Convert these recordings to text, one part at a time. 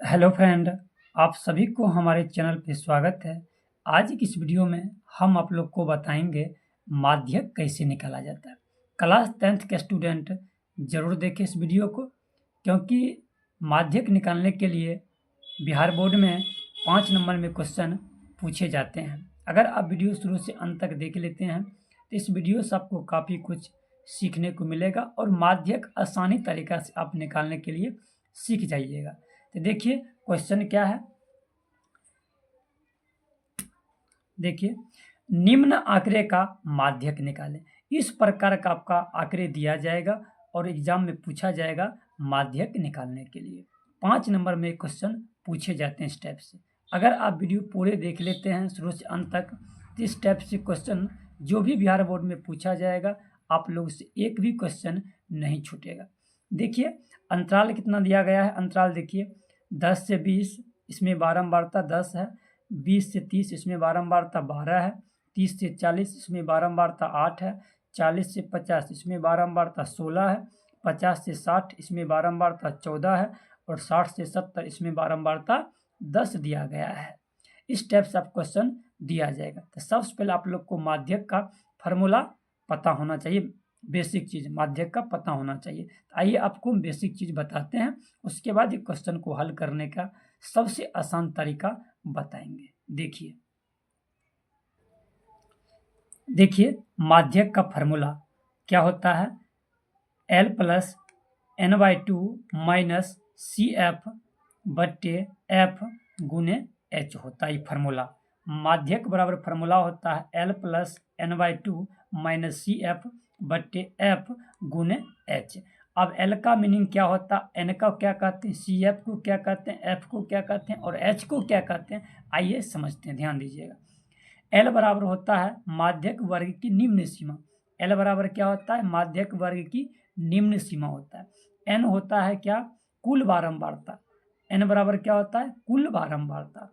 Hello friend, आप सभी को हमारे चैनल पे स्वागत है। आज की इस वीडियो में हम आप लोग को बताएंगे माध्यक कैसे निकाला जाता है। क्लास 10th के स्टूडेंट ज़रूर देखें इस वीडियो को, क्योंकि माध्यक निकालने के लिए बिहार बोर्ड में 5 नंबर में क्वेश्चन पूछे जाते हैं। अगर आप वीडियो शुरू से अंत तक देख लेते हैं तो इस वीडियो से आपको काफ़ी कुछ सीखने को मिलेगा और माध्यक आसानी तरीक़ा से आप निकालने के लिए सीख जाइएगा। तो देखिए क्वेश्चन क्या है। देखिए, निम्न आंकड़े का माध्यक निकालें। इस प्रकार का आपका आंकड़े दिया जाएगा और एग्जाम में पूछा जाएगा माध्यक निकालने के लिए। 5 नंबर में क्वेश्चन पूछे जाते हैं इस टाइप से। अगर आप वीडियो पूरे देख लेते हैं शुरू से अंत तक तो इस टाइप से क्वेश्चन जो भी बिहार बोर्ड में पूछा जाएगा आप लोग से एक भी क्वेश्चन नहीं छूटेगा। देखिए अंतराल कितना दिया गया है। अंतराल देखिए 10 से 20 इसमें बारंबारता 10 है, 20 से 30 इसमें बारंबारता 12 है, 30 से 40 इसमें बारंबारता 8 है, 40 से 50 इसमें बारंबारता 16 है, 50 से 60 इसमें बारंबारता 14 है और 60 से 70 इसमें बारंबारता 10 दिया गया है। इस टाइप से आप क्वेश्चन दिया जाएगा। तो सबसे पहले आप लोग को माध्यक का फार्मूला पता होना चाहिए। बेसिक चीज़ माध्यक का पता होना चाहिए। तो आइए आपको बेसिक चीज़ बताते हैं, उसके बाद ये क्वेश्चन को हल करने का सबसे आसान तरीका बताएंगे। देखिए माध्यक का फार्मूला क्या होता है। L plus n/2 minus CF बट्टे F गुने H होता है फार्मूला। माध्यक बराबर फार्मूला होता है L plus n/2 minus CF बट्टे F गुने H। अब L का मीनिंग क्या होता है, N का क्या कहते हैं, CF को क्या कहते हैं, F को क्या कहते हैं और H को क्या कहते हैं, आइए समझते हैं। ध्यान दीजिएगा। L बराबर होता है माध्यक वर्ग की निम्न सीमा। L बराबर क्या होता है, माध्यक वर्ग की निम्न सीमा होता है। N होता है क्या, कुल बारंबारता। N बराबर क्या होता है, कुल बारंबारता।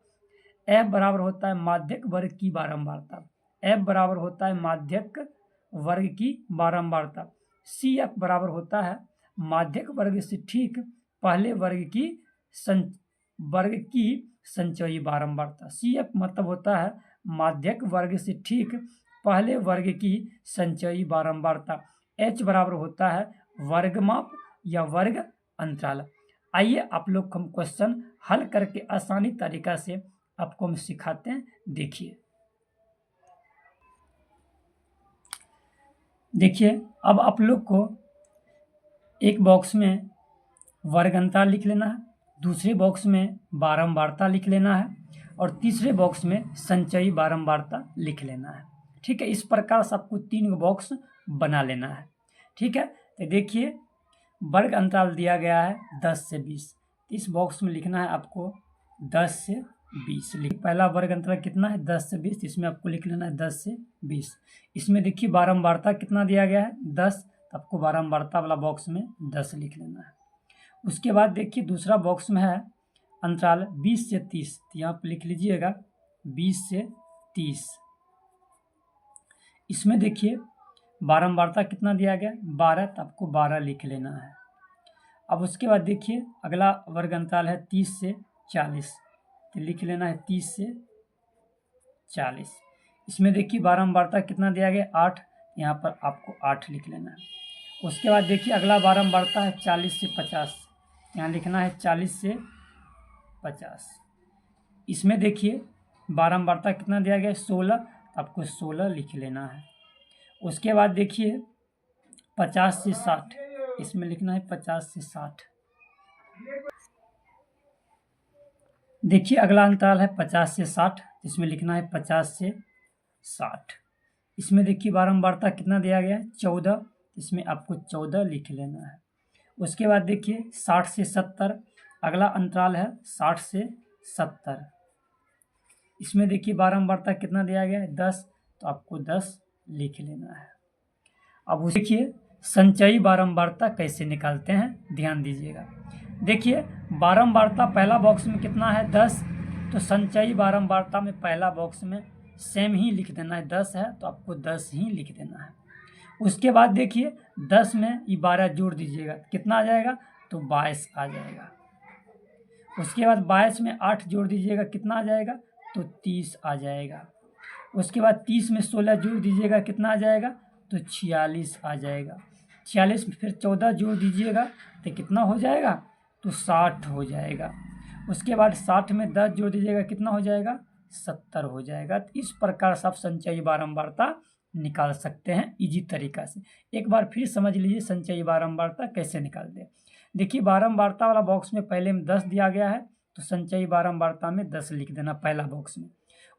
F बराबर होता है माध्यक वर्ग की बारंबारता। F बराबर होता है माध्यक वर्ग की बारंबारता। CF बराबर होता है माध्यक वर्ग से ठीक पहले वर्ग की संचयी बारंबारता। CF मतलब होता है माध्यक वर्ग से ठीक पहले वर्ग की संचयी बारंबारता। H बराबर होता है वर्गमाप या वर्ग अंतराल। आइए आप लोग हम क्वेश्चन हल करके आसानी तरीका से आपको हम सिखाते हैं। देखिए अब आप लोग को एक बॉक्स में वर्ग अंतराल लिख लेना है, दूसरे बॉक्स में बारंबारता लिख लेना है और तीसरे बॉक्स में संचयी बारंबारता लिख लेना है। ठीक है, इस प्रकार से आपको 3 बॉक्स बना लेना है। ठीक है, तो देखिए वर्ग अंतराल दिया गया है 10 से 20। इस बॉक्स में लिखना है आपको 10 से 20। पहला वर्ग अंतराल कितना है, 10 से 20, इसमें आपको लिख लेना है 10 से 20। इसमें देखिए बारंबारता कितना दिया गया है, 10, तो आपको बारंबारता वाला बॉक्स में 10 लिख लेना है। उसके बाद देखिए दूसरा बॉक्स में है अंतराल 20 से 30, तो यहाँ पर लिख लीजिएगा 20 से 30। इसमें देखिए बारंबारता कितना दिया गया, 12, तो आपको 12 लिख लेना है। अब उसके बाद देखिए अगला वर्ग अंतराल है 30 से 40, तो लिख लेना है 30 से 40। इसमें देखिए बारंबारता कितना दिया गया, 8, यहाँ पर आपको 8 लिख लेना है। उसके बाद देखिए अगला बारंबारता है 40 से 50, यहाँ लिखना है 40 से 50। इसमें देखिए बारंबारता कितना दिया गया, 16, तो आपको 16 लिख लेना है। उसके बाद देखिए 50 से 60, इसमें लिखना है 50 से 60। देखिए अगला अंतराल है 50 से 60, इसमें लिखना है 50 से 60। इसमें देखिए बारंबारता कितना दिया गया है, 14, इसमें आपको 14 लिख लेना है। उसके बाद देखिए 60 से 70, अगला अंतराल है 60 से 70। इसमें देखिए बारंबारता कितना दिया गया है, 10, तो आपको 10 लिख लेना है। अब देखिए संचयी बारंबारता कैसे निकालते हैं, ध्यान दीजिएगा। देखिए बारंबारता पहला बॉक्स में कितना है, 10, तो संचयी बारंबारता में पहला बॉक्स में सेम ही लिख देना है, 10 है तो आपको 10 ही लिख देना है। उसके बाद देखिए 10 में ये 12 जोड़ दीजिएगा, कितना आ जाएगा, तो 22 आ जाएगा। उसके बाद 22 में 8 जोड़ दीजिएगा, कितना आ जाएगा? तो 30 आ जाएगा। उसके बाद 30 में 16 जोड़ दीजिएगा, कितना आ जाएगा? तो 46 आ जाएगा। 46 में फिर 14 जोड़ दीजिएगा तो कितना हो जाएगा? तो 60 हो जाएगा। उसके बाद 60 में 10 जोड़ दीजिएगा, कितना हो जाएगा? 70 हो जाएगा। तो इस प्रकार से आप संचयी बारंबारता निकाल सकते हैं इजी तरीका से। एक बार फिर समझ लीजिए संचयी बारंबारता कैसे निकालते हैं। देखिए बारंबारता वाला बॉक्स में पहले में 10 दिया गया है, तो संचयी बारंबारता में 10 लिख देना पहला बॉक्स में।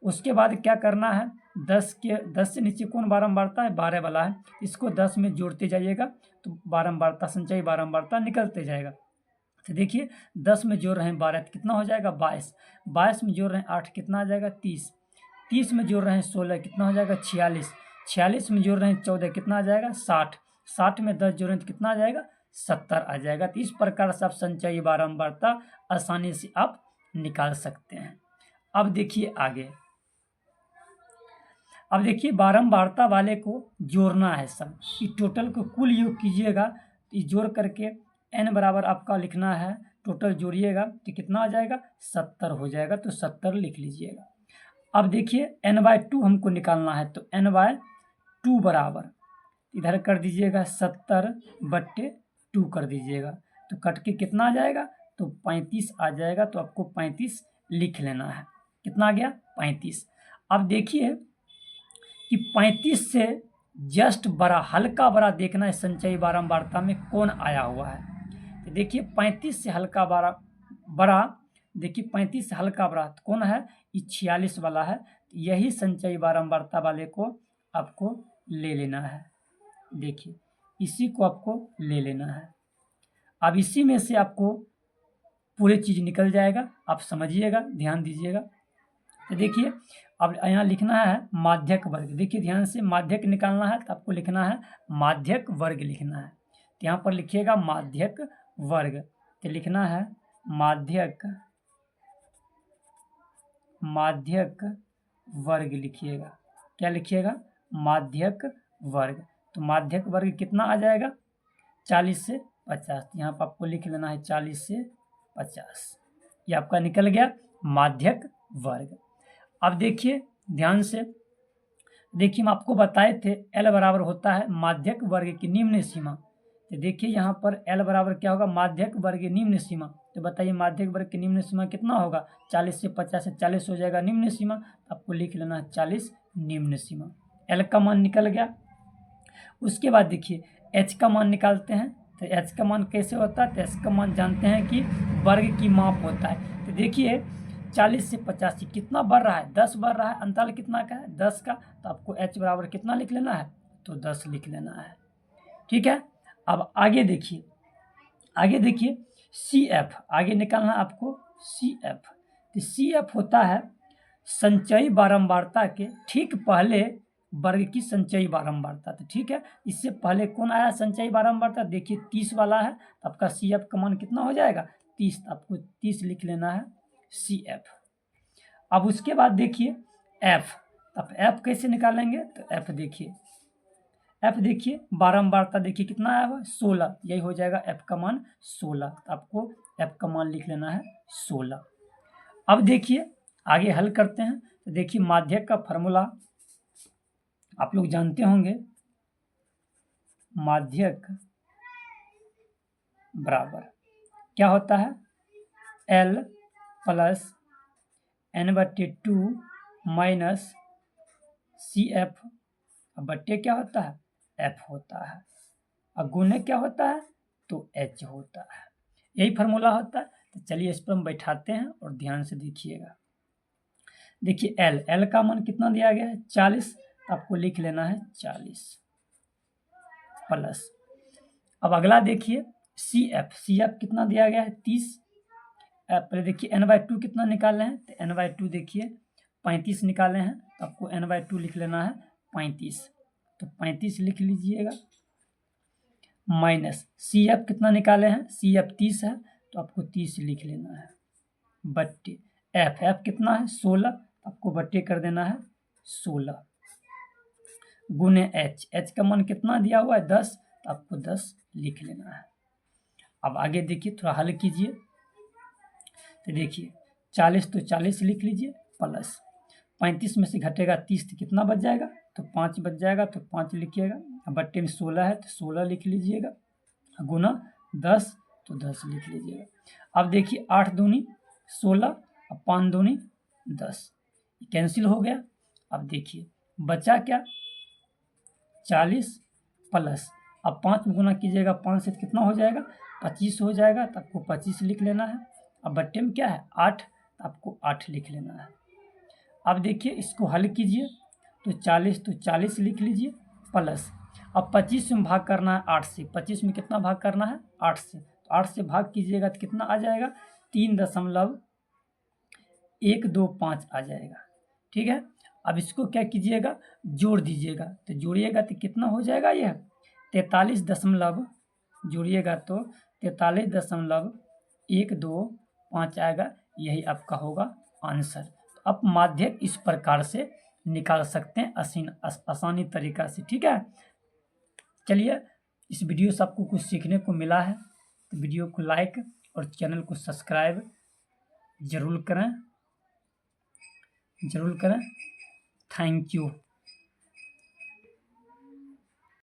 उसके बाद क्या करना है? 10 से नीचे कौन बारंबारता है? 12 वाला है। इसको 10 में जोड़ते जाइएगा तो बारंबारता, संचयी बारंबारता निकलते जाएगा। तो देखिए 10 में जोड़ रहे हैं 12 तो कितना हो जाएगा? 22। 22 में जोड़ रहे हैं 8, कितना आ जाएगा? 30। 30 में जोड़ रहे हैं 16, कितना हो जाएगा? 46। 46 में जोड़ रहे हैं 14, कितना आ जाएगा? 60। 60 में 10 जोड़ रहे हैं तो कितना आ जाएगा? 70 आ जाएगा। तो इस प्रकार से आप संचयी बारंबारता आसानी से आप निकाल सकते हैं। अब देखिए आगे, अब देखिए बारंबारता वाले को जोड़ना है सब, इस टोटल को कुल योग कीजिएगा, तो जोड़ करके n बराबर आपका लिखना है, टोटल जोड़िएगा तो कितना आ जाएगा? 70 हो जाएगा। तो 70 लिख लीजिएगा। अब देखिए n/2 हमको निकालना है, तो n/2 बराबर इधर कर दीजिएगा 70/2 कर दीजिएगा, तो कट के कितना आ जाएगा? तो 35 आ जाएगा। तो आपको 35 लिख लेना है। कितना आ गया? 35। अब देखिए कि 35 से जस्ट बड़ा, हल्का बड़ा देखना है संचयी बारंबारता में कौन आया हुआ है। तो देखिए 35 से हल्का बड़ा, देखिए 35 से हल्का बड़ा तो कौन है? ये 46 वाला है। तो यही संचयी बारंबारता वाले को आपको ले लेना है। देखिए इसी को आपको ले लेना है। अब इसी में से आपको पूरी चीज निकल जाएगा, आप समझिएगा, ध्यान दीजिएगा। तो देखिए अब यहाँ लिखना है माध्यक वर्ग। देखिए ध्यान से, माध्यक निकालना है तो आपको लिखना है माध्यक वर्ग लिखना है। तो यहाँ पर लिखिएगा माध्यक वर्ग, तो लिखना है माध्यक वर्ग लिखिएगा। क्या लिखिएगा? माध्यक वर्ग। तो माध्यक वर्ग कितना आ जाएगा? 40 से 50। यहाँ पर आपको लिख लेना है 40 से 50। ये आपका निकल गया माध्यक वर्ग। अब देखिए ध्यान से, देखिए हम आपको बताए थे L बराबर होता है माध्यक वर्ग की निम्न सीमा। तो देखिए यहाँ पर L बराबर क्या होगा? माध्यक वर्ग की निम्न सीमा। तो बताइए माध्यक वर्ग की निम्न सीमा कितना होगा? 40 से 50 से 40 हो जाएगा निम्न सीमा। तो आपको लिख लेना है 40 निम्न सीमा। L का मान निकल गया। उसके बाद देखिए H का मान निकालते हैं। तो H का मान कैसे होता है? तो H का मान जानते हैं कि वर्ग की माप होता है। तो देखिए 40 से 85 कितना बढ़ रहा है? 10 बढ़ रहा है। अंतराल कितना का है? 10 का। तो आपको H बराबर कितना लिख लेना है? तो 10 लिख लेना है। ठीक है। अब आगे देखिए, आगे देखिए CF आगे निकालना है आपको। CF, तो CF होता है संचयी बारंबारता के ठीक पहले वर्ग की संचयी बारंबारता। तो ठीक है, इससे पहले कौन आया संचयी बारंबारता? देखिए 30 वाला है, तो आपका CF का मान कितना हो जाएगा? 30। आपको 30 लिख लेना है CF। अब उसके बाद देखिए F। अब F कैसे निकालेंगे? तो F देखिए बारंबारता देखिए कितना आया हुआ? 16। यही हो जाएगा F का मान 16। तो आपको F का मान लिख लेना है 16। अब देखिए आगे हल करते हैं। तो देखिए माध्यक का फॉर्मूला आप लोग जानते होंगे, माध्यक बराबर क्या होता है? L plus n/2 minus CF बट्टे क्या होता है? F होता है। और गुणे क्या होता है? तो H होता है। यही फार्मूला होता है। तो चलिए इस पर हम बैठाते हैं और ध्यान से देखिएगा। देखिए L का मान कितना दिया गया है? 40। आपको लिख लेना है 40 प्लस। अब अगला देखिए CF कितना दिया गया है? 30। पहले देखिए n/2 कितना निकाले हैं? तो n/2 देखिए 35 निकाले हैं। तो आपको n/2 लिख लेना है 35। तो 35 लिख लीजिएगा माइनस CF कितना निकाले हैं? CF 30 है, तो आपको 30 लिख लेना है बट्टे F कितना है? 16। आपको बट्टे कर देना है 16 गुने H का मान कितना दिया हुआ है? 10। तो आपको 10 लिख लेना है। अब आगे देखिए, थोड़ा हल कीजिए। तो देखिए 40 तो 40 लिख लीजिए प्लस 35 में से घटेगा 30 तो कितना बच जाएगा, तो 5 बच जाएगा, तो 5 लिखिएगा। अब बट्टे में 16 है तो 16 लिख लीजिएगा, गुना 10 तो 10 लिख लीजिएगा। अब देखिए 8 दूनी 16 और 5 दूनी 10, कैंसिल हो गया। अब देखिए बचा क्या, 40 प्लस, अब 5 में गुना कीजिएगा 5 से कितना हो जाएगा, 25 हो जाएगा, तो आपको 25 लिख लेना है। अब बट्टे में क्या है 8, तो आपको 8 लिख लेना है। अब देखिए इसको हल कीजिए, तो 40 लिख लीजिए प्लस, अब 25 में भाग करना है 8 से, 25 में कितना भाग करना है 8 से, तो 8 से भाग कीजिएगा तो कितना आ जाएगा, 3.125 आ जाएगा। ठीक है, अब इसको क्या कीजिएगा, जोड़ दीजिएगा, तो जोड़िएगा तो कितना हो जाएगा, यह 43 दशमलव, जोड़िएगा तो 43.125 आएगा, यही आपका होगा आंसर। तो आप माध्यक इस प्रकार से निकाल सकते हैं आसानी तरीका से। ठीक है, चलिए इस वीडियो से आपको कुछ सीखने को मिला है तो वीडियो को लाइक और चैनल को सब्सक्राइब जरूर करें। Thank you.